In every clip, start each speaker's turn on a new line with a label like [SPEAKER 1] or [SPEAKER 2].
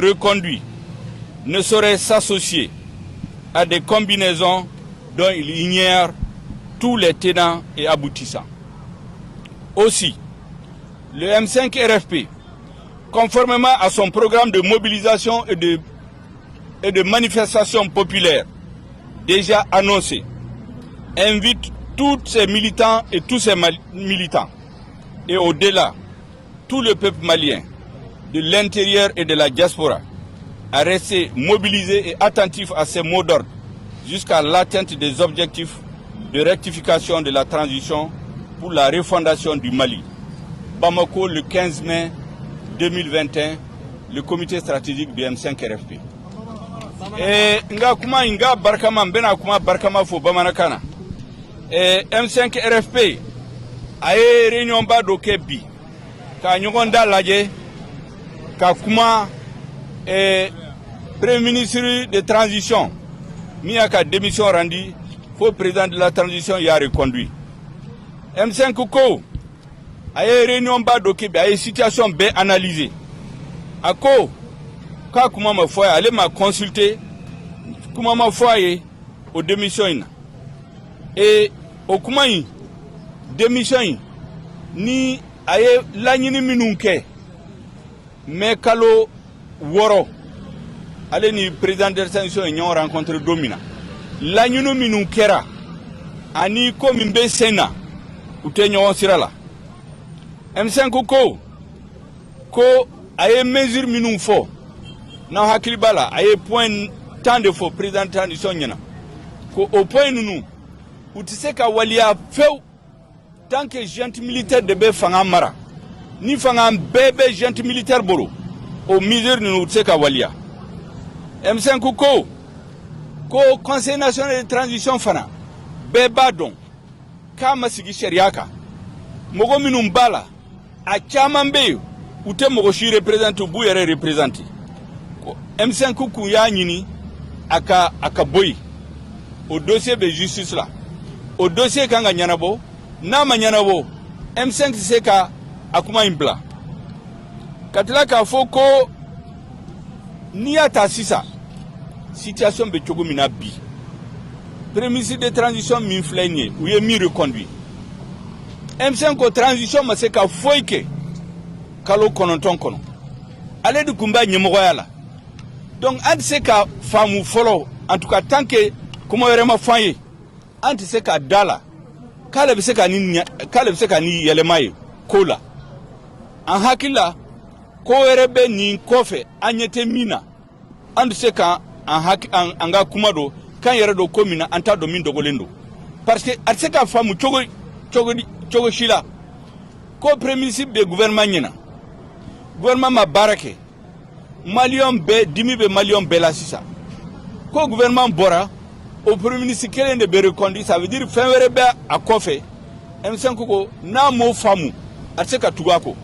[SPEAKER 1] reconduit ne saurait s'associer à des combinaisons dont il ignore tous les tenants et aboutissants. Aussi, le M5 RFP, conformément à son programme de mobilisation et de manifestation populaire déjà annoncé, invite tous ses militants et tous ses militants, et au-delà, tout le peuple malien, de l'intérieur et de la diaspora, à rester mobilisés et attentifs à ces mots d'ordre jusqu'à l'atteinte des objectifs de rectification de la transition pour la refondation du Mali. Bamako, le 15 mai 2021, le comité stratégique du M5 RFP. Nga kuma inga barkama mbena kuma barkama fo bamanakana. M5 RFP aye réunion ba do kebi ka nyogonda laje ka kuma premier ministre de transition mi aka démission rendue faut président de la transition y a reconduit. M5 ko aye réunion ba do kebi aye situation bien analysée. Ako ka kuma ma foye ale ma consulter kuma ma foye au démission et au kuma yi démission ni aye lañini minunke mais kalo woro ale ni président de la transition ñoo rencontré domina lañinu minunkera ani ko mimbe sena ute ñoo sirala M5 ko aye mesure minun fo na hakili bala aye point tant de faux président de la transition ñana ko au point nunu utise ka walia few tant que gente militaire de be fanga mara ni fanga bebe gente militaire boro au mesure nunu utise ka walia M5 ko conseil national de transition fana beba don kama sigi shariaka mogo minun bala a chaman be ute mogo shi représente bu yere représente ko M5 ku ya nyini aka boy au dossier de justice là au dossier kanga nyanabo na manyanabo M5 seka akuma imbla katila ka foko ni ata sisa situation be chogo mina bi premier ministre de transition min flenye ou ye mi reconduit M5 ko transition ma seka foike kalo kononton kono ale du kumba nyemogo yala donc ant seka famu follow en tout cas tant que comment vraiment fanye ant seka dala kala be seka ni yelemaye kola en hakila ko erebe ni kofe anyete mina ant seka anga kumado kan yere do komina anta do min dogolendo parce que ant seka famu chogo shila ko premier ministre de gouvernement nyina gouvernement ma barake Malion be dimi be Malion bela sisa ko gouvernement bora au premier ministre kelen de be reconduit ça veut dire fin were be a kofe M5 ko na mo famu atseka tugako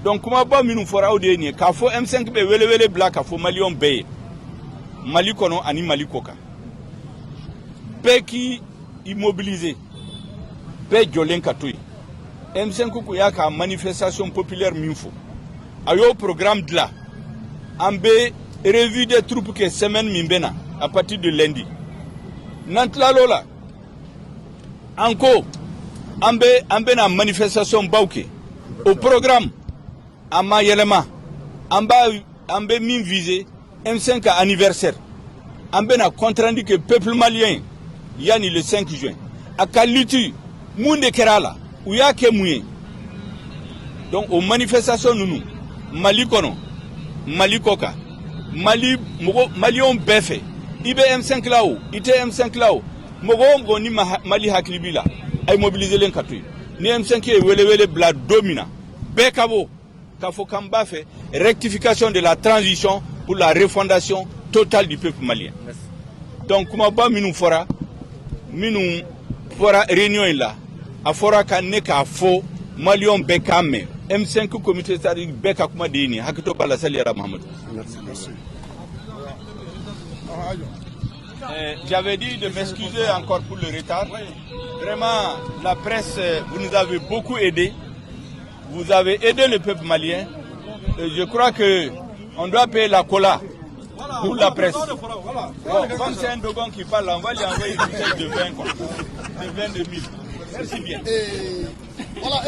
[SPEAKER 1] donc kuma ba minu fora o de ni ka fo M5 be wele black ka fo Malion be Mali kono ani Mali koka be ki immobilisé be jolen katui M5 ko ya ka manifestation populaire minfo ayo programme de là ambe revue des troupes que semaine mimbena à partir de lundi nantla lola anko ambe na manifestation bauke au programme ama yelema ambe min visé M5 anniversaire ambe na compte rendu que peuple malien yani le 5 juin akalitu munde kerala uyake muye donc aux manifestations nous Mali kono Mali koka Mali mogo Malion befe ibe M5 lao ite M5 lao mogo ni Mali haklibila ay mobiliser len katuy ni M5 e wele bla domina bekabo kafo kamba fait rectification de la transition pour la refondation totale du peuple malien. Merci. Donc kuma ba minu fora réunion là a fora ka ne ka fo Malion bekame M5 comité stratégique beka kuma dini hakito bala saliara Mohamed. Merci. J'avais dit de m'excuser encore pour le retard. Vraiment, la presse, vous nous avez beaucoup aidé. Vous avez aidé le peuple malien. Et je crois que on doit payer la cola pour la presse. Bon, comme c'est un Dogon qui parle, on va lui envoyer une chèque de 20 quoi. De 22 000. Merci bien.
[SPEAKER 2] Voilà,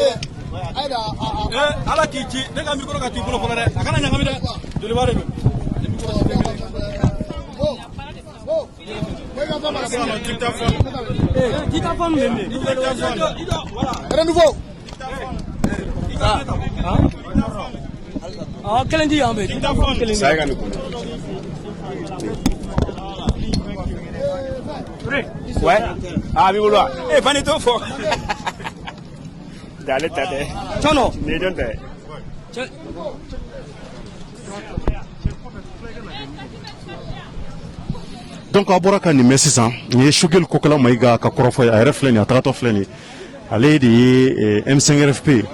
[SPEAKER 1] ouais. Ah, oui, voilà. Eh, pas tout fort. D'aller t'aider.
[SPEAKER 3] Chono.
[SPEAKER 4] Donc a bɔra ka nin mɛn sisan nin ye Choguel Kokala Mayiga ka kɔrɔfɔ ye a yɛrɛ filɛ nin ye a tagatɔ filɛ nin ye ale de ye M5RFP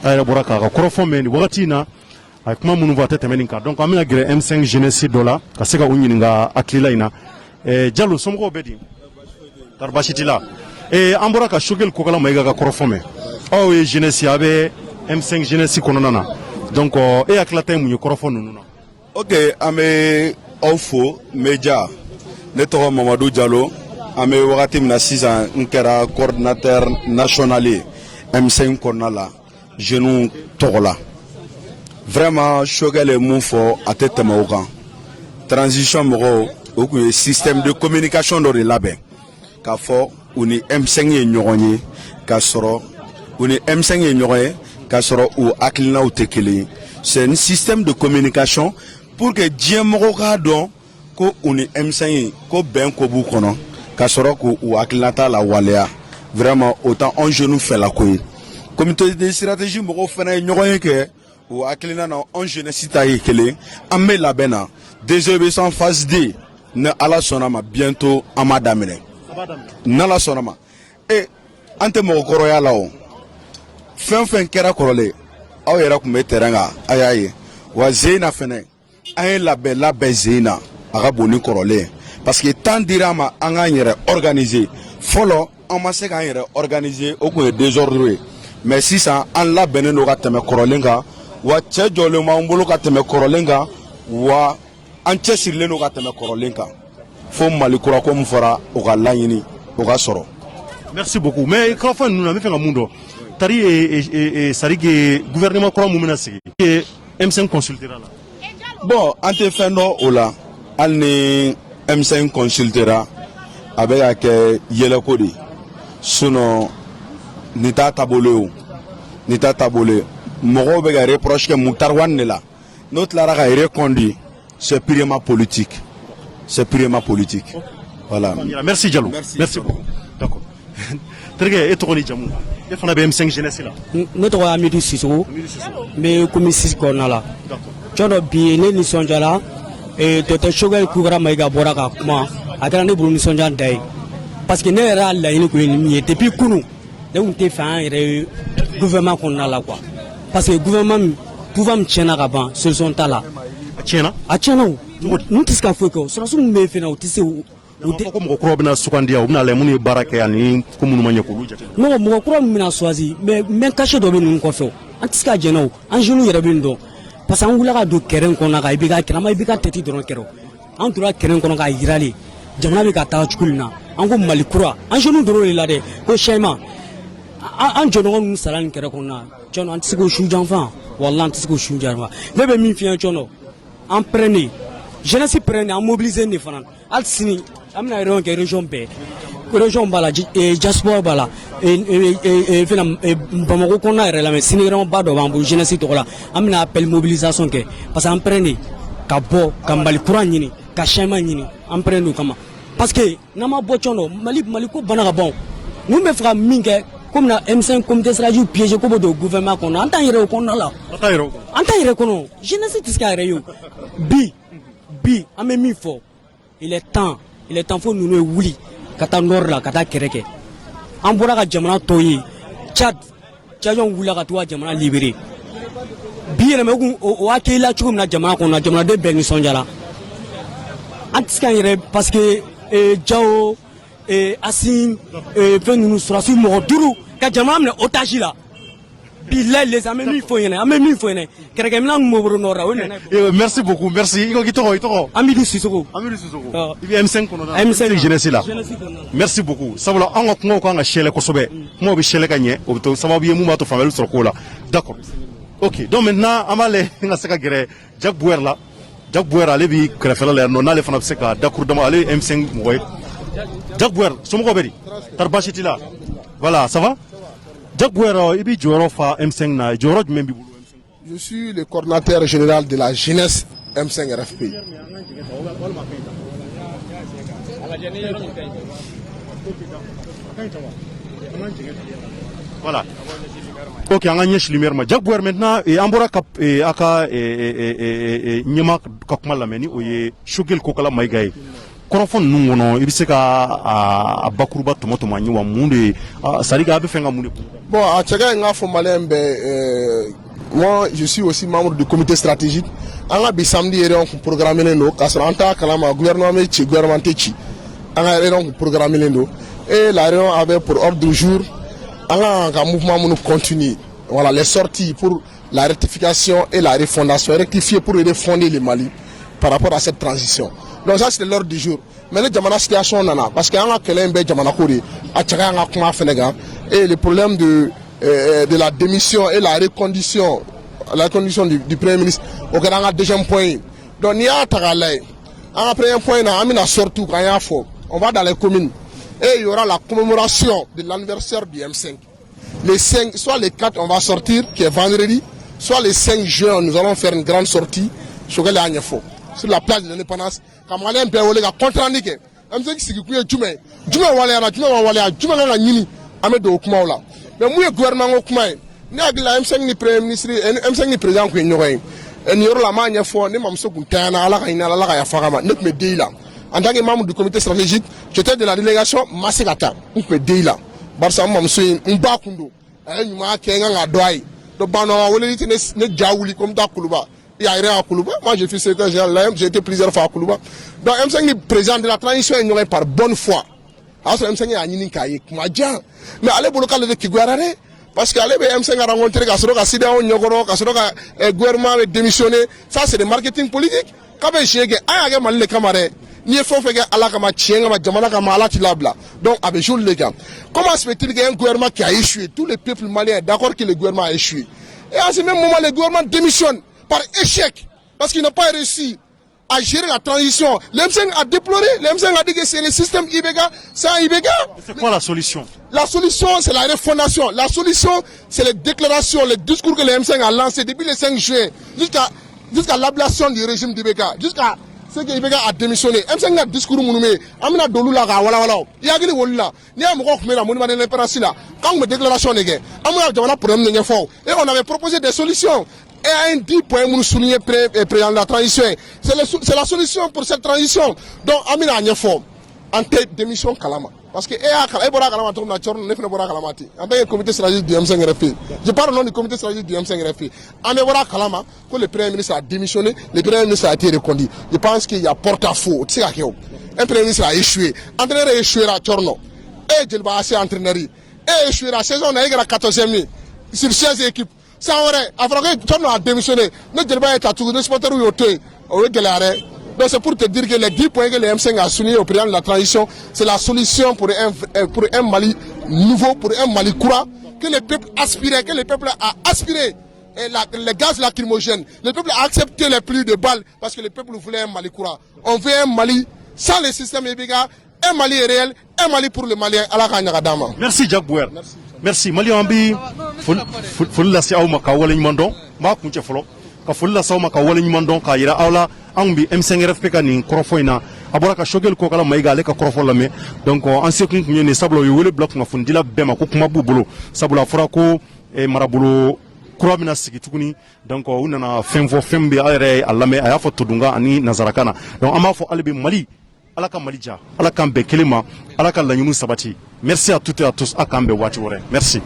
[SPEAKER 4] a yɛrɛ bɔra k'a ka kɔrɔfɔ mɛn nin wagati in na a ye kuma minnu fɔ a tɛ tɛmɛ nin kan donc an bɛna gɛrɛ M5 jeunesse dɔ la ka se ka u ɲininka hakilila in na Diallo somɔgɔw bɛ di kɔri baasi t'i la an bɔra ka Choguel Kokala Mayiga ka kɔrɔfɔ mɛn aw ye jeunesse a bɛ M5 jeunesse kɔnɔna na donc e hakilila ye mun ye kɔrɔfɔ ninnu na.
[SPEAKER 5] Ok, an bɛ aw fo média ne tɔgɔ Mamadou Diallo an bɛ wagati min na sisan n kɛra coordinateur national ye M5 kɔnɔna la jeunes tɔgɔ la vraiment Choguel ye mun fɔ a tɛ tɛmɛ o kan transition mɔgɔw o tun ye système de communication dɔ de labɛn k'a fɔ u ni M5 ye ɲɔgɔn ye k'a sɔrɔ u ni M5 ye ɲɔgɔn ye k'a sɔrɔ u hakilinaw tɛ kelen ye c'est un système de communication pour que diɲɛ mɔgɔw k'a dɔn ko u ni M5 ye ko bɛn ko b'u kɔnɔ k'a sɔrɔ k'u hakilinata la waleya vraiment autant an jeunes fɛla ko ye comité de stratégie mɔgɔw fana ye ɲɔgɔn ye kɛ u hakilina na an jeunesse ta ye kelen an bɛ labɛn na désobéissance phase 2 ni ala sɔnna ma bientôt an m'a daminɛ n'ala sɔnna ma an tɛ mɔgɔkɔrɔya la o fɛn fɛn kɛra kɔrɔlen aw yɛrɛ tun bɛ terrain kan a y'a ye wa Zeyina fɛnɛ an ye labɛn Zeyina a ka bon ni kɔrɔlen parce que temps dira ma an k'an yɛrɛ organiser fɔlɔ an ma se k'an yɛrɛ organiser o tun ye désordre ye mais sisan an labɛnnen don ka tɛmɛ kɔrɔlen kan wa cɛ jɔlen b'an bolo ka tɛmɛ kɔrɔlen kan wa an cɛsirilen don ka tɛmɛ kɔrɔlen kan fo Mali kura ko min fɔra o ka laɲini o ka sɔrɔ.
[SPEAKER 4] Merci beaucoup mais kɔrɔfɔ ninnu na n bɛ fɛ ka mun dɔn tari ye c'est-à-dire que gouvernement kura mun bɛna sigi M5 consultera la.
[SPEAKER 5] Bon an tɛ fɛn dɔn o la hali ni M5 consultera a bɛ ka kɛ yɛlɛko de sinon nin t'a taabolo ye o nin t'a taabolo ye mɔgɔw bɛ ka reproche kɛ Muktar Wane de la n'o tilara ka reconduire c'est purement politique voilà.
[SPEAKER 4] Merci Diallo merci beaucoup d'accord terikɛ e tɔgɔ ni jamu e fana bɛ M5 jeunesse la.
[SPEAKER 3] Ne tɔgɔ Amidou Sissoko n bɛ commune 6 kɔnɔna la jɔn dɔ bi ne nisɔndiyara Dr Choguel Kokala Mayiga bɔra ka kuma a kɛra ne bolo nisɔndiya da ye parce que ne yɛrɛ y'a laɲini kun ye nin min ye depuis kunun ne tun tɛ fɛ an yɛrɛ ye gouvernement kɔnɔna la quoi parce que gouvernement pouvoir min tiɲɛna ka ban solution t'a la.
[SPEAKER 4] A tiɲɛna
[SPEAKER 3] o n'u tɛ se ka foyi kɛ o sɔrɔsiw min bɛ yen fana o tɛ se o.
[SPEAKER 4] U tɛ ko mɔgɔ kura bɛna sugandiya u bɛna lajɛ minnu ye baara kɛ ani ko minnu ma ɲɛ k'olu jate.
[SPEAKER 3] non mɔgɔ kura min bɛna choisi mais cachet dɔ bɛ ninnu kɔfɛ o an tɛ se ka jɛnɛ o an jeunes yɛrɛ bɛ nin dɔn parce que an wulila ka don kɛrɛn kɔnɔ kan i bɛ ka kɛrɛ ama i bɛ ka tɛti dɔrɔn kɛrɛ an tora kɛrɛn kɔnɔ k'a yiralen jamana bɛ ka taa cogo min na an ko Mali kura an jeunes dɔrɔn de la dɛ ko Sɛma an jɔɲɔgɔn ninnu sara nin kɛrɛ kɔnɔ jɔn an tɛ se k'o su janfan walahi an tɛ se k'o su janfan ne bɛ min f'i ɲɛna jɔn an prenez jeunesse prenez an mobiliser nin fana hali sini an bɛna réunion kɛ région bɛɛ région b'a la diaspora b'a la Bamako kɔnɔna yɛrɛ la mais sini réunion ba dɔ b'an bolo jeunesse tɔgɔ la an bɛna appel mobilisation kɛ parce que an prenez ka bɔ ka Mali kura ɲini ka Sɛma ɲini an prenez o kama parce que n'an ma bɔ jɔn Mali ko bana ka ban ninnu bɛ fɛ ka min kɛ comme na M5 comité stratégie piégé ko bɛ don gouvernement kɔnɔ an t'an yɛrɛ o kɔnɔna la an t'an yɛrɛ kɔnɔ jeunesse tɛ se k'a yɛrɛ ye o bi an bɛ min fɔ il est temps fo ninnu ye wuli ka taa nord la ka taa kɛrɛ kɛ an bɔra ka jamana tɔw ye Tchadien wulila ka t'u ka jamana libéré bi yɛlɛma o hakilila cogo min na jamana kɔnɔ jamanaden bɛɛ nisɔndiyara an tɛ se k'an yɛrɛ parce que Jao Assimi fɛn ninnu sɔrɔsiw mɔgɔ 5 ka jamana minɛ otage la billahi les amis mi fo yene ami mi fo yene kereke mina ngobro nora wona
[SPEAKER 4] merci beaucoup merci iko kitoko
[SPEAKER 3] Amidou Sissoko
[SPEAKER 4] ibi M5 kono M5 jeunesse là merci beaucoup sabula an ko ngo ko nga shele ko sobe mo bi shele kanye o to sababu yemu ma to famelu sur ko la d'accord ok donc maintenant amale nga seka gere Jack Bouer ale bi krefela le no nale fana seka d'accord dama ale M5 moy Jack Bouer somo ko beri tarbashiti là voilà ça va Jack Bouer ibi joro fa M5 na joro membi bulu M5
[SPEAKER 2] je suis le coordinateur général de la jeunesse M5 RFP.
[SPEAKER 4] Voilà. Ok, on a une lumière. Jack Bouer maintenant et Ambora Kap et Aka et Nyama Kakmal Lameni ou Shugel Kokala Maïgaï. Korofon nungono ibiseka a bakuruba tomato manyi wa munde sariga abe fenga munde.
[SPEAKER 2] Bon, à Tchaga nga fo malembe moi je suis aussi membre du comité stratégique. Anga bi samedi ere on programme lendo kasra anta kalama gouvernement ci anga ere on programme lendo et la réunion avait pour ordre du jour anga mouvement nous continue. Voilà les sorties pour la rectification et la refondation, rectifier pour refonder le Mali par rapport à cette transition. Donc ça c'est l'ordre du jour. Mais le jamana situation nana parce que anga kelembe jamana kori a Tchaga anga kuma fenega et le problème de la démission et la recondition du Premier ministre au Canada, deuxième point. Donc, il y a un premier point, on va dans les communes et il y aura la commémoration de l'anniversaire du M5. Les 5, soit les 4, on va sortir, qui est vendredi, soit les 5 juin, nous allons faire une grande sortie sur la place de l'indépendance. Comme on a un peu de contre-indiqué. M5 c'est que Djumé mais moi, le gouvernement, ni agila M5 ni premier ministre, M5 ni président ko ñoy. En yoro la ma ñafo ni mam so kuntana ala ka ina ala ka ya fagama nek me deila. En tant que membre du comité stratégique, j'étais de la délégation Masekata. Nek me deila. Barça mam so mba kundo. Ay ñuma ke nga doy. Do bano wala ni ne jawuli comme ta kuluba. Il y a rien à Koulouba. Moi, j'ai fait secrétaire général, j'ai été plusieurs fois à Koulouba. Donc, M5 ni président de la transition ñoy par bonne foi. Alors, M5 a ñini kaye kuma jan. Mais allez pour le cas de Kigwarare. Parce qu'à M5 a rencontré Kasoro, Sidao, Nyogoro, Kasoro, gouvernement a démissionné. Ça, c'est le marketing politique. Quand je suis à Mal les camarades, ni faut faire à la Kama Tien, à Jamana Kamala Tilabla. Donc, avec Jules les gars. Comment se fait-il qu'il y a un gouvernement qui a échoué? Tous les peuples maliens d'accord que le gouvernement a échoué. Et à ce même moment, le gouvernement démissionne par échec. Parce qu'il n'a pas réussi à gérer la transition. L'M5 a déploré, l'M5 a dit que c'est le système Ibega, sans Ibega.
[SPEAKER 4] C'est quoi la solution?
[SPEAKER 2] La solution, c'est la refondation. La solution, c'est les déclarations, les discours que l'M5 a lancés depuis le 5 juin jusqu'à l'ablation du régime d'Ibega, jusqu'à ce que Ibega a démissionné. M5 a discours mounoué, Amina Doloula, wala. Yagini Walla, Nia Mokok Mela, Mounima de l'Impérance là. Quand on me déclaration n'est Amina Djamana problème n'est fort. Et on avait proposé des solutions. Et un 10 points nous souligner président de la transition. C'est la solution pour cette transition. Donc, Amina Agnefo, en tête démission Kalama. Parce que Ebora Kalama tourne à Tchorn, Nefne Bora Kalamati. En tant que comité stratégique du M5 RFP. Je parle au nom du comité stratégique du M5 RFP. En Ebora Kalama, quand le Premier ministre a démissionné, le Premier ministre a été reconduit. Je pense qu'il y a porte-à-faux. Un Premier ministre a échoué. Entraîneur a échoué à Tchorno. Et je vais assez entraîneur. Et échoué à saison, on a eu la 14e sur 16 équipes. Ça aurait, après que Tchorno a démissionné, ne devait pas être à tout le supporter ou au Galère. Donc c'est pour te dire que les 10 points que le M5 a soulignés au président de la transition, c'est la solution pour un Mali nouveau, pour un Mali courant, que le peuple aspirait, que le peuple a aspiré. Et les gaz lacrymogènes, le peuple a accepté les pluies de balles parce que le peuple voulait un Mali courant. On veut un Mali sans le système EBIGA, un Mali réel, un Mali pour le Malien à la Kanyakadama.
[SPEAKER 4] Merci Jack Bouer. Merci. Mali Ambi, faut la si auma kawale nyumandon, ma kunche folo. Ka folla sawma ka wala nyumandon ka yira awla ambi M5 RFP ka ni krofoina abora ka shogel ko kala maiga le ka krofo lame donc en second ni sablo yo wele block nga fundila bema ko kuma bubulo sabula fura ko e marabulo kurabina sigi tukuni donc unana femfo fembe ayre alame aya fo tudunga ani nazarakana donc ama fo albi Mali alaka Malija alaka mbe kelema alaka lanyumu sabati. Merci à toutes et à tous akambe wati wore. Merci.